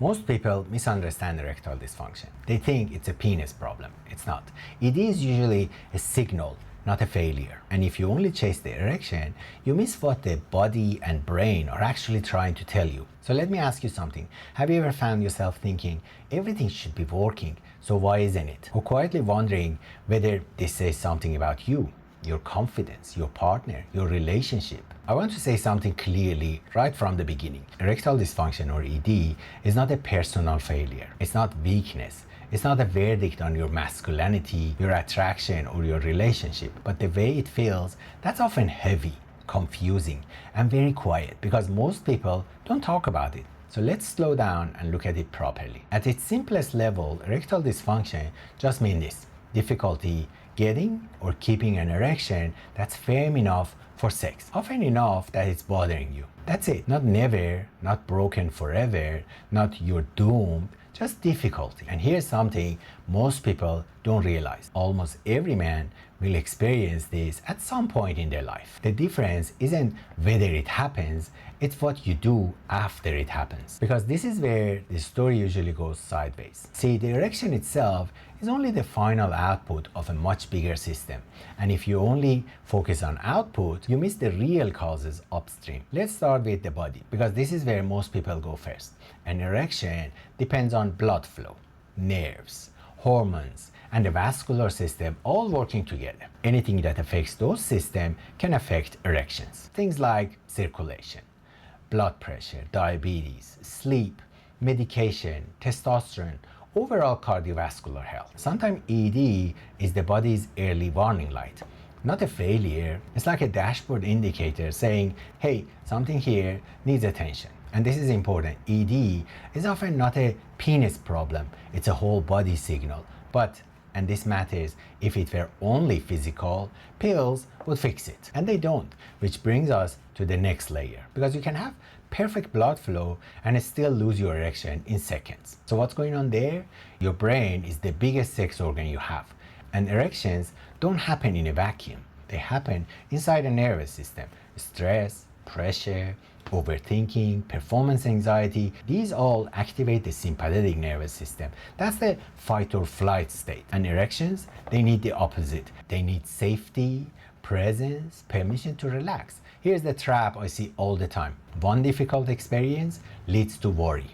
Most people misunderstand erectile dysfunction. They think it's a penis problem. It's not. It is usually a signal, not a failure. And if you only chase the erection, you miss what the body and brain are actually trying to tell you. So let me ask you something. Have you ever found yourself thinking, everything should be working, so why isn't it? Or quietly wondering whether this says something about you, your confidence, your partner, your relationship? I want to say something clearly right from the beginning. Erectile dysfunction, or ED, is not a personal failure. It's not weakness. It's not a verdict on your masculinity, your attraction, or your relationship. But the way it feels, that's often heavy, confusing, and very quiet because most people don't talk about it. So let's slow down and look at it properly. At its simplest level, erectile dysfunction just means this: difficulty getting or keeping an erection that's firm enough for sex, often enough that it's bothering you. That's it. Not never, not broken forever, not you're doomed, just difficulty. And here's something most people don't realize. Almost every man will experience this at some point in their life. The difference isn't whether it happens, it's what you do after it happens. Because this is where the story usually goes sideways. See, the erection itself is only the final output of a much bigger system. And if you only focus on output, you miss the real causes upstream. Let's start with the body, because this is where most people go first. An erection depends on blood flow, nerves, hormones, and the vascular system all working together. Anything that affects those systems can affect erections. Things like circulation, blood pressure, diabetes, sleep, medication, testosterone, overall cardiovascular health. Sometimes ED is the body's early warning light. Not a failure, it's like a dashboard indicator saying, hey, something here needs attention. And this is important. ED is often not a penis problem, it's a whole body signal. But, and this matters, if it were only physical, pills would fix it. And they don't, which brings us to the next layer. Because you can have perfect blood flow and still lose your erection in seconds. So what's going on there? Your brain is the biggest sex organ you have. And erections don't happen in a vacuum. They happen inside a nervous system. Stress, pressure, overthinking, performance anxiety, these all activate the sympathetic nervous system. That's the fight or flight state. And erections, they need the opposite. They need safety, presence, permission to relax. Here's the trap I see all the time. One difficult experience leads to worry,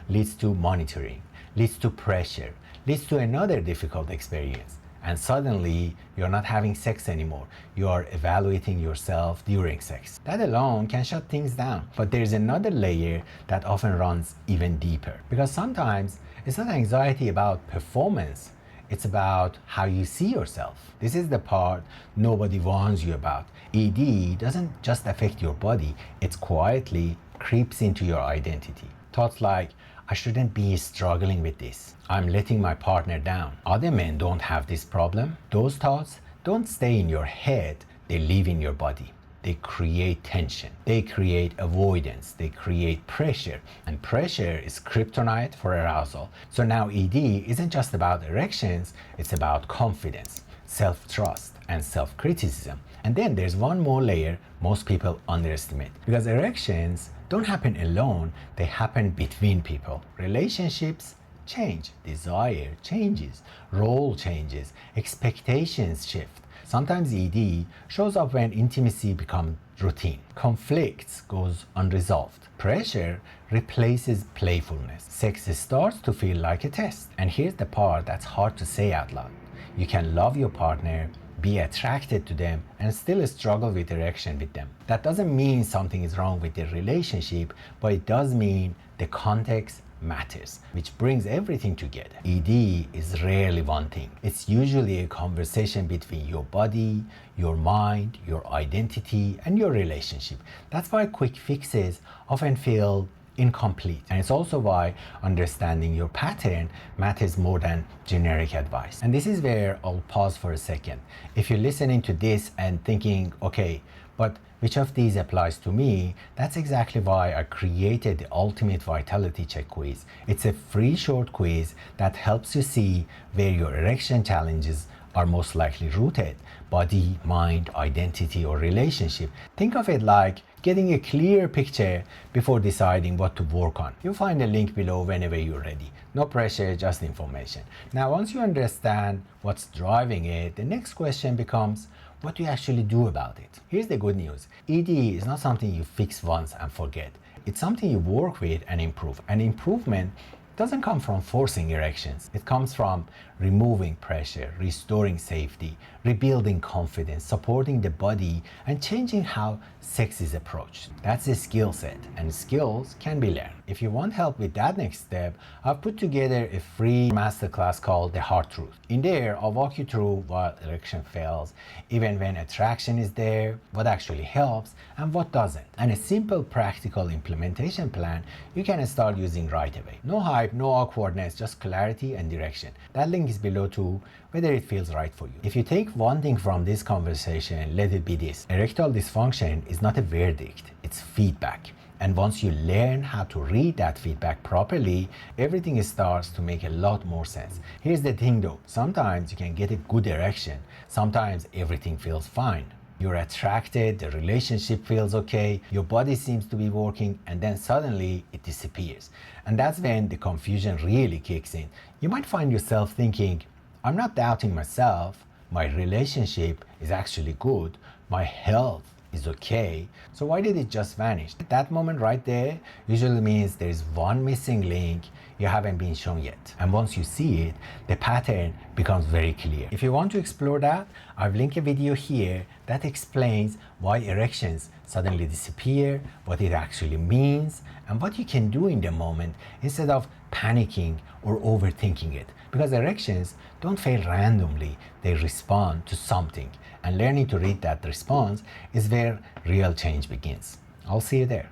leads to monitoring, leads to pressure, leads to another difficult experience. And suddenly, you're not having sex anymore. You are evaluating yourself during sex. That alone can shut things down. But there's another layer that often runs even deeper. Because sometimes, it's not anxiety about performance. It's about how you see yourself. This is the part nobody warns you about. ED doesn't just affect your body, it quietly creeps into your identity. Thoughts like, I shouldn't be struggling with this. I'm letting my partner down. Other men don't have this problem. Those thoughts don't stay in your head, they live in your body. They create tension. They create avoidance. They create pressure. And pressure is kryptonite for arousal. So now ED isn't just about erections, it's about confidence, self-trust, and self-criticism. And then there's one more layer most people underestimate. Because erections don't happen alone, they happen between people. Relationships change, desire changes, role changes, expectations shift. Sometimes ED shows up when intimacy becomes routine. Conflicts goes unresolved. Pressure replaces playfulness. Sex starts to feel like a test. And here's the part that's hard to say out loud. You can love your partner, be attracted to them, and still struggle with erection with them. That doesn't mean something is wrong with the relationship, but it does mean the context matters, which brings everything together. ED is rarely one thing. It's usually a conversation between your body, your mind, your identity, and your relationship. That's why quick fixes often feel incomplete. And it's also why understanding your pattern matters more than generic advice. And this is where I'll pause for a second. If you're listening to this and thinking, okay, but which of these applies to me? That's exactly why I created the Ultimate Vitality Check quiz. It's a free short quiz that helps you see where your erection challenges are most likely rooted: body, mind, identity, or relationship. Think of it like getting a clear picture before deciding what to work on. You'll find a link below whenever you're ready. No pressure, just information. Now, once you understand what's driving it, the next question becomes, what do you actually do about it? Here's the good news. ED is not something you fix once and forget. It's something you work with and improve. And improvement doesn't come from forcing erections. It comes from removing pressure, restoring safety, rebuilding confidence, supporting the body, and changing how sex is approached. That's a skill set, and skills can be learned. If you want help with that next step, I've put together a free masterclass called The Hard Truth. In there, I'll walk you through what erection fails, even when attraction is there, what actually helps, and what doesn't. And a simple practical implementation plan you can start using right away. No hype, no awkwardness, just clarity and direction. That link is below too, whether it feels right for you. If you take one thing from this conversation, let it be this: erectile dysfunction is not a verdict, it's feedback. And once you learn how to read that feedback properly, everything starts to make a lot more sense. Here's the thing though, sometimes you can get a good erection, sometimes everything feels fine. You're attracted, the relationship feels okay, your body seems to be working, and then suddenly it disappears. And that's when the confusion really kicks in. You might find yourself thinking, I'm not doubting myself, my relationship is actually good, my health is okay, so why did it just vanish? That moment right there usually means there is one missing link you haven't been shown yet. And once you see it, the pattern becomes very clear. If you want to explore that, I've linked a video here that explains why erections suddenly disappear, what it actually means, and what you can do in the moment instead of panicking or overthinking it. Because erections don't fail randomly, they respond to something. And learning to read that response is where real change begins. I'll see you there.